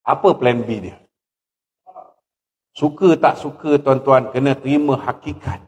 Apa plan B dia? Suka tak suka tuan-tuan, kena terima hakikat.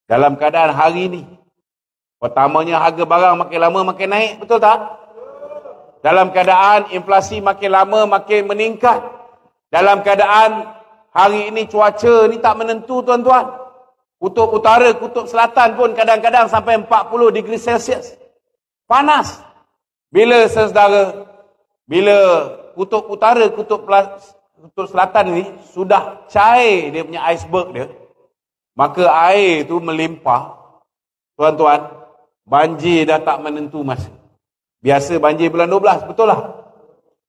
Dalam keadaan hari ini, pertamanya harga barang makin lama makin naik, betul tak? Dalam keadaan inflasi makin lama makin meningkat. Dalam keadaan hari ini cuaca ni tak menentu tuan-tuan. Kutub utara, kutub selatan pun kadang-kadang sampai 40 degree Celsius. Panas. Bila saudara, bila kutub utara, kutub selatan ni sudah cair dia punya iceberg dia, maka air tu melimpah. Tuan-tuan, banjir dah tak menentu masa. Biasa banjir bulan 12, betul lah.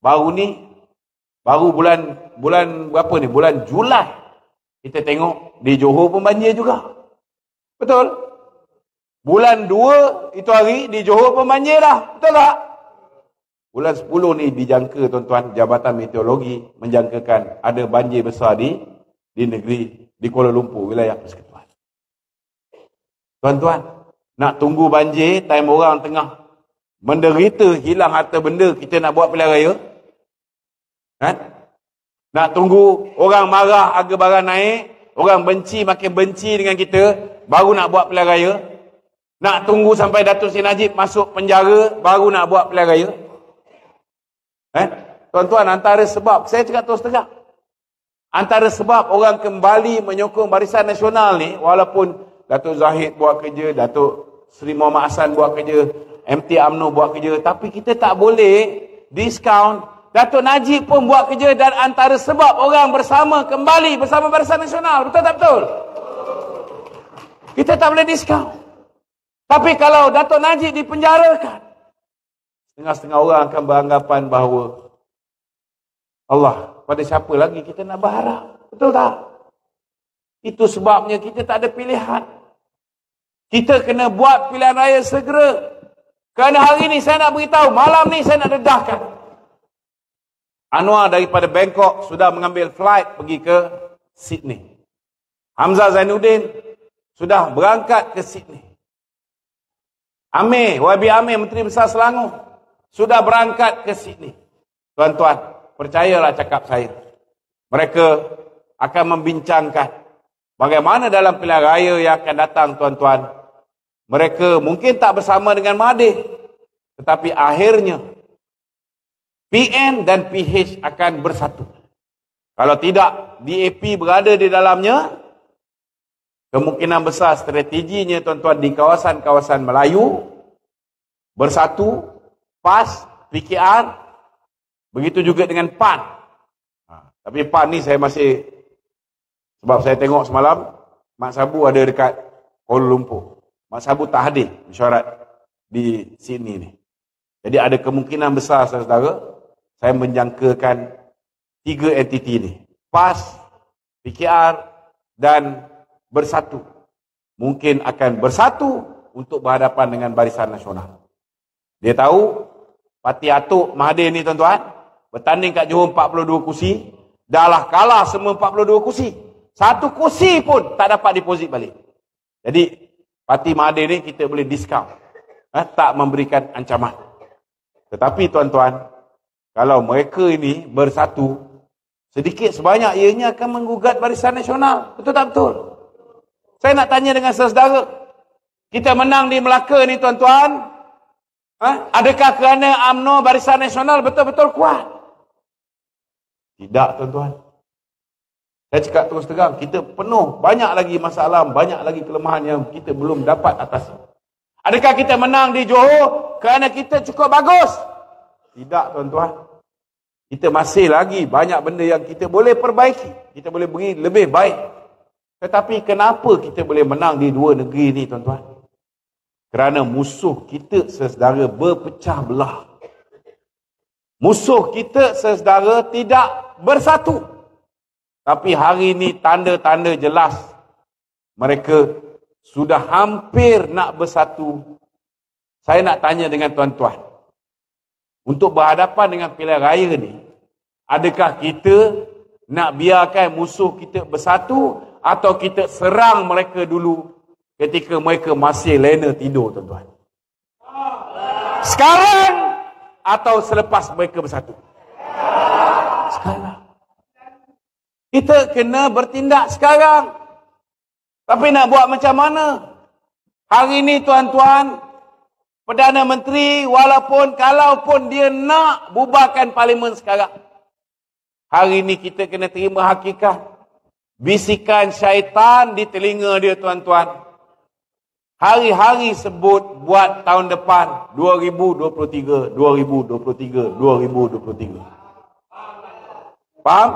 Baru bulan berapa ni? Bulan Julai. Kita tengok di Johor pun banjir juga. Betul? Bulan 2 itu hari di Johor pun banjir dah. Betul tak? Bulan 10 ni dijangka tuan-tuan, Jabatan Meteorologi menjangkakan ada banjir besar di negeri, di Kuala Lumpur, wilayah Persekutuan. Tuan-tuan, nak tunggu banjir, time orang tengah menderita hilang harta benda, kita nak buat pilihan raya? Kan? Nak tunggu orang marah harga barang naik, orang benci makin benci dengan kita, baru nak buat pilihan raya? Nak tunggu sampai Datuk Seri Najib masuk penjara, baru nak buat pilihan raya? Tuan-tuan, antara sebab, saya cakap terus terang, antara sebab orang kembali menyokong Barisan Nasional ni, walaupun Datuk Zahid buat kerja, Datuk Seri Muhammad Hassan buat kerja, MT UMNO buat kerja, tapi kita tak boleh diskaun. Datuk Najib pun buat kerja, dan antara sebab orang bersama kembali bersama Barisan Nasional. Betul tak betul? Kita tak boleh diskaun. Tapi kalau Datuk Najib dipenjarakan, setengah-setengah orang akan beranggapan bahawa Allah, pada siapa lagi kita nak berharap? Betul tak? Itu sebabnya kita tak ada pilihan. Kita kena buat pilihan raya segera. Kerana hari ni saya nak beritahu, malam ni saya nak dedahkan. Anwar daripada Bangkok sudah mengambil flight pergi ke Sydney. Hamzah Zainuddin sudah berangkat ke Sydney. YB Amir, Menteri Besar Selangor, sudah berangkat ke Sydney. Tuan-tuan, percayalah cakap saya. Mereka akan membincangkan bagaimana dalam pilihan raya yang akan datang, tuan-tuan. Mereka mungkin tak bersama dengan Mahathir, tetapi akhirnya PN dan PH akan bersatu. Kalau tidak, DAP berada di dalamnya, kemungkinan besar strateginya, tuan-tuan, di kawasan-kawasan Melayu bersatu, PAS, PKR, begitu juga dengan PAN. Tapi PAN ni saya masih, sebab saya tengok semalam Mak Sabu ada dekat Kuala Lumpur. Mak Sabu tak hadir mesyuarat di sini ni. Jadi ada kemungkinan besar, saudara, saya menjangkakan 3 entiti ni, PAS, PKR dan Bersatu, mungkin akan bersatu untuk berhadapan dengan Barisan Nasional. Dia tahu Parti Atuk Mahathir ni, tuan-tuan, bertanding kat Johor 42 kursi, dah lah kalah semua 42 kursi. Satu kursi pun tak dapat deposit balik. Jadi Parti Mahathir ni kita boleh diskaun, tak memberikan ancaman. Tetapi tuan-tuan, kalau mereka ini bersatu, sedikit sebanyak ianya akan menggugat Barisan Nasional. Betul tak betul? Saya nak tanya dengan saudara, kita menang di Melaka ni, tuan-tuan, adakah kerana UMNO Barisan Nasional betul-betul kuat? Tidak, tuan-tuan. Saya cakap terus terang, kita penuh, banyak lagi masalah, banyak lagi kelemahan yang kita belum dapat atasi. Adakah kita menang di Johor kerana kita cukup bagus? Tidak, tuan-tuan. Kita masih lagi banyak benda yang kita boleh perbaiki, kita boleh beri lebih baik. Tetapi kenapa kita boleh menang di dua negeri ni, tuan-tuan? Kerana musuh kita, saudara, berpecah belah. Musuh kita, saudara, tidak bersatu. Tapi hari ini tanda-tanda jelas mereka sudah hampir nak bersatu. Saya nak tanya dengan tuan-tuan, untuk berhadapan dengan pilihan raya ni, adakah kita nak biarkan musuh kita bersatu atau kita serang mereka dulu ketika mereka masih lena tidur, tuan-tuan? Sekarang atau selepas mereka bersatu? Sekarang. Kita kena bertindak sekarang. Tapi nak buat macam mana? Hari ini, tuan-tuan, Perdana Menteri, kalaupun dia nak bubarkan parlimen sekarang, hari ini kita kena terima hakikat. Bisikan syaitan di telinga dia, tuan-tuan. Hari-hari sebut buat tahun depan 2023, 2023, 2023. Faham?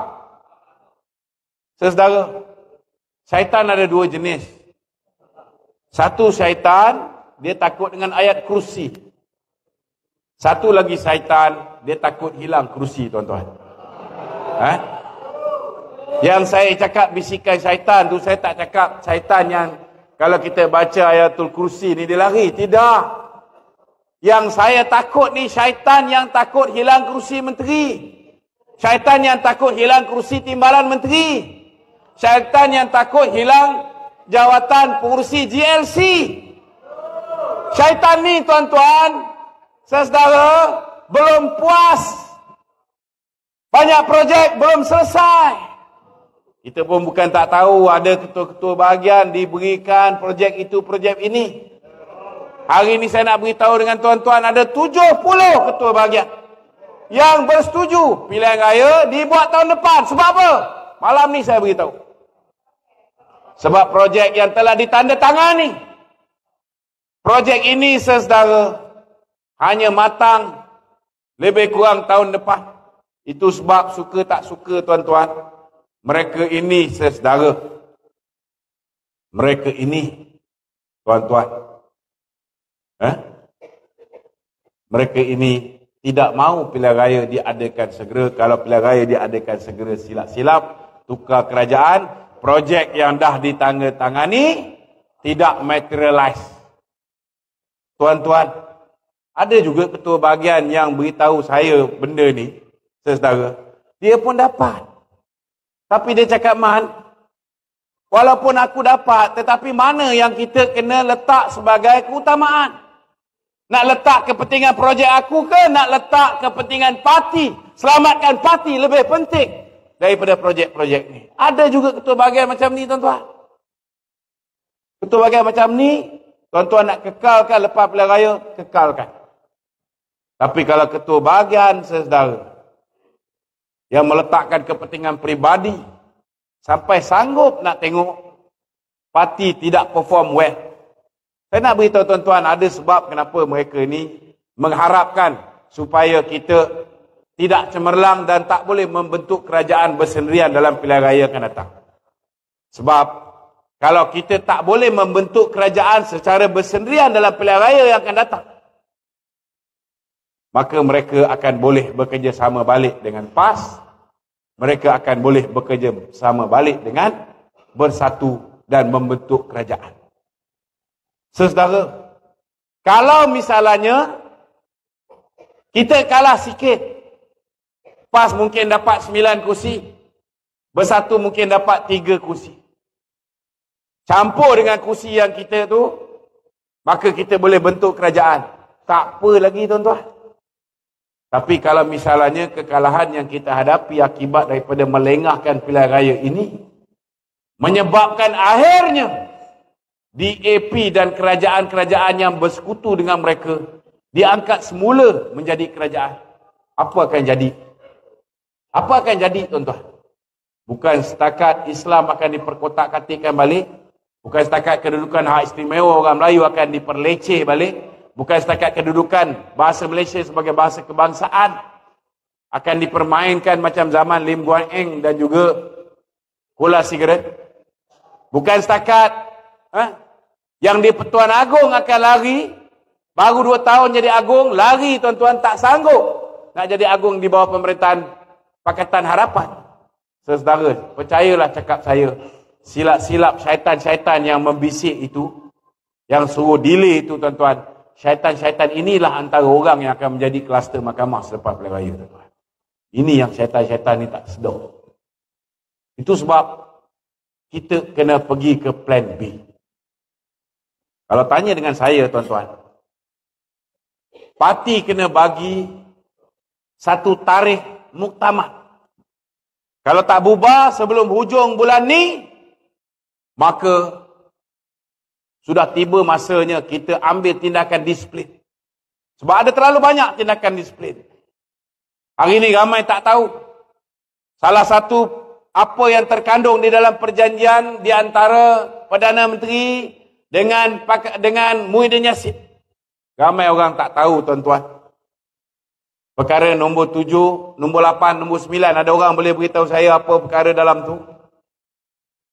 Saudara, syaitan ada dua jenis. Satu syaitan, dia takut dengan ayat kursi. Satu lagi syaitan, dia takut hilang kursi, tuan-tuan. Yang saya cakap bisikan syaitan tu, saya tak cakap syaitan yang kalau kita baca ayatul kursi ni dia lari. Tidak. Yang saya takut ni syaitan yang takut hilang kursi menteri. Syaitan yang takut hilang kursi timbalan menteri. Syaitan yang takut hilang jawatan pengurusi GLC. Syaitan ni, tuan-tuan, saudara, belum puas. Banyak projek belum selesai. Kita pun bukan tak tahu ada ketua-ketua bahagian diberikan projek itu, projek ini. Hari ini saya nak beritahu dengan tuan-tuan, ada 70 ketua bahagian yang bersetuju pilihan raya dibuat tahun depan. Sebab apa? Malam ni saya beritahu. Sebab projek yang telah ditandatangani. Projek ini, saudara, hanya matang lebih kurang tahun depan. Itu sebab suka tak suka, tuan-tuan, mereka ini, saudara, mereka ini, tuan-tuan, mereka ini tidak mahu pilihan raya diadakan segera. Kalau pilihan raya diadakan segera, silap-silap tukar kerajaan, projek yang dah ditandatangani tidak materialize. Tuan-tuan, ada juga ketua bahagian yang beritahu saya benda ni, saudara. Dia pun dapat. Tapi dia cakap, Man, walaupun aku dapat, tetapi mana yang kita kena letak sebagai keutamaan? Nak letak kepentingan projek aku ke? Nak letak kepentingan parti? Selamatkan parti lebih penting daripada projek-projek ni. Ada juga ketua bahagian macam ni, tuan-tuan. Ketua bahagian macam ni, tuan-tuan nak kekalkan lepas pilihan raya, kekalkan. Tapi kalau ketua bahagian, saudara, yang meletakkan kepentingan peribadi, sampai sanggup nak tengok parti tidak perform well. Saya nak beritahu tuan-tuan, ada sebab kenapa mereka ni mengharapkan supaya kita tidak cemerlang dan tak boleh membentuk kerajaan bersendirian dalam pilihan raya akan datang. Sebab kalau kita tak boleh membentuk kerajaan secara bersendirian dalam pilihan raya yang akan datang, maka mereka akan boleh bekerjasama balik dengan PAS. Mereka akan boleh bekerjasama balik dengan bersatu dan membentuk kerajaan. Saudara, kalau misalnya kita kalah sikit, PAS mungkin dapat 9 kursi, bersatu mungkin dapat 3 kursi. Campur dengan kursi yang kita tu, maka kita boleh bentuk kerajaan. Tak apa lagi, tuan-tuan. Tapi kalau misalnya kekalahan yang kita hadapi akibat daripada melengahkan pilihan raya ini menyebabkan akhirnya DAP dan kerajaan-kerajaan yang bersekutu dengan mereka diangkat semula menjadi kerajaan, apa akan jadi? Apa akan jadi, tuan-tuan? Bukan setakat Islam akan diperkotak-katikkan balik, bukan setakat kedudukan hak istimewa orang Melayu akan diperleceh balik, bukan setakat kedudukan bahasa Malaysia sebagai bahasa kebangsaan akan dipermainkan macam zaman Lim Guan Eng dan juga Kula Sigaret. Bukan setakat yang di Pertuan Agong akan lari, baru 2 tahun jadi agung, lari, tuan-tuan, tak sanggup nak jadi agung di bawah pemerintahan Pakatan Harapan. Saudara, percayalah cakap saya, silap-silap syaitan-syaitan yang membisik itu, yang suruh delay itu, tuan-tuan, syaitan-syaitan inilah antara orang yang akan menjadi kluster mahkamah selepas pilihan raya, tuan-tuan. Ini yang syaitan-syaitan ni tak sedar. Itu sebab kita kena pergi ke plan B. Kalau tanya dengan saya, tuan-tuan, parti kena bagi satu tarikh muktamad. Kalau tak bubar sebelum hujung bulan ni, maka sudah tiba masanya kita ambil tindakan disiplin. Sebab ada terlalu banyak tindakan disiplin. Hari ini ramai tak tahu. Salah satu apa yang terkandung di dalam perjanjian di antara Perdana Menteri dengan Muhyiddin Yassin. Ramai orang tak tahu, tuan-tuan. Perkara nombor 7, nombor 8, nombor 9. Ada orang boleh beritahu saya apa perkara dalam tu?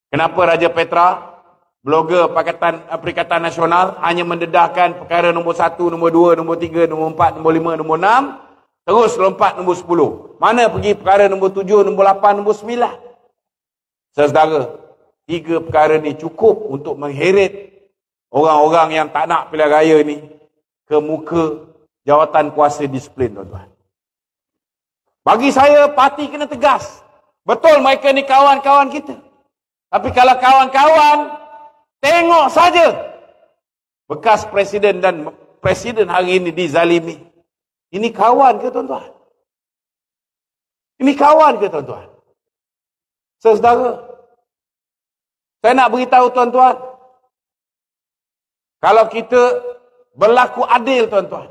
Kenapa Raja Petra, blogger Perikatan Nasional, hanya mendedahkan perkara nombor 1, nombor 2, nombor 3, nombor 4, nombor 5, nombor 6, terus lompat nombor 10. Mana pergi perkara nombor 7, nombor 8, nombor 9? Saudara, 3 perkara ni cukup untuk mengheret orang-orang yang tak nak pilihan raya ni ke muka jawatan kuasa disiplin, tuan-tuan. Bagi saya, parti kena tegas. Betul mereka ni kawan-kawan kita. Tapi kalau kawan-kawan tengok saja bekas presiden dan presiden hari ini dizalimi. Ini kawan ke, tuan-tuan? Ini kawan ke, tuan-tuan? Saudara, saya nak beritahu tuan-tuan, kalau kita berlaku adil, tuan-tuan,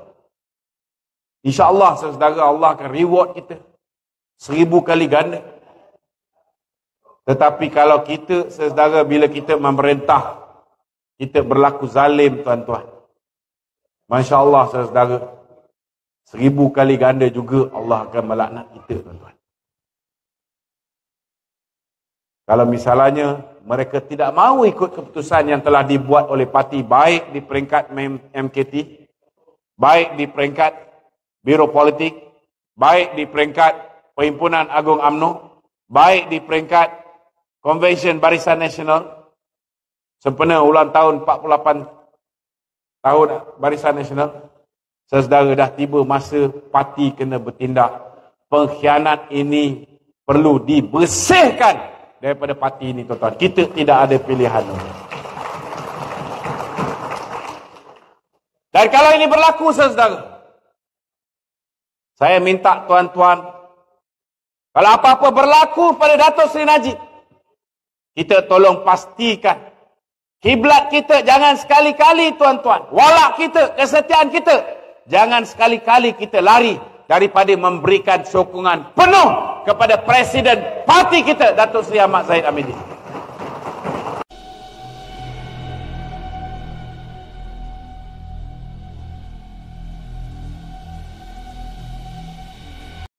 insya-Allah, saudara, Allah akan reward kita 1000 kali ganda. Tetapi kalau kita, saudara, bila kita memerintah, kita berlaku zalim, tuan-tuan, masya-Allah, saudara, 1000 kali ganda juga Allah akan melaknat kita, tuan-tuan. Kalau misalnya mereka tidak mahu ikut keputusan yang telah dibuat oleh parti, baik di peringkat MKT, baik di peringkat Biro Politik, baik di peringkat Perhimpunan Agung UMNO, baik di peringkat Konvensyen Barisan Nasional, sempena ulang tahun 48 tahun Barisan Nasional, saudara, dah tiba masa parti kena bertindak. Pengkhianat ini perlu dibersihkan daripada parti ini, tuan-tuan. Kita tidak ada pilihan. Dan kalau ini berlaku, saudara, saya minta tuan-tuan, kalau apa-apa berlaku pada Datuk Seri Najib, kita tolong pastikan kiblat kita jangan sekali-kali, tuan-tuan, walak kita, kesetiaan kita, jangan sekali-kali kita lari daripada memberikan sokongan penuh kepada Presiden parti kita, Datuk Seri Ahmad Zahid Hamidin.